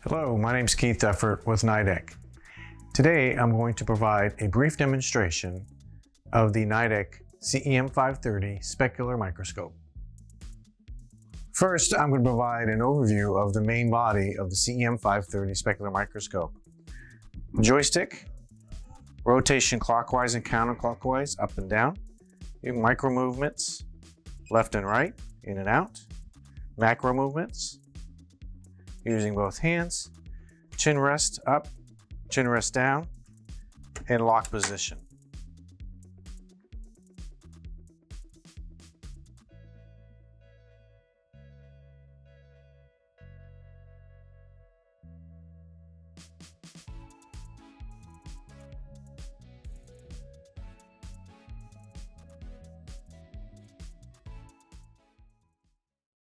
Hello, my name is Keith Effert with NIDEK. Today I'm going to provide a brief demonstration of the NIDEK CEM-530 Specular Microscope. First, I'm going to provide an overview of the main body of the CEM-530 Specular Microscope. Joystick, rotation clockwise and counterclockwise, up and down, micro movements, left and right, in and out, macro movements, using both hands, chin rest up, chin rest down, and lock position.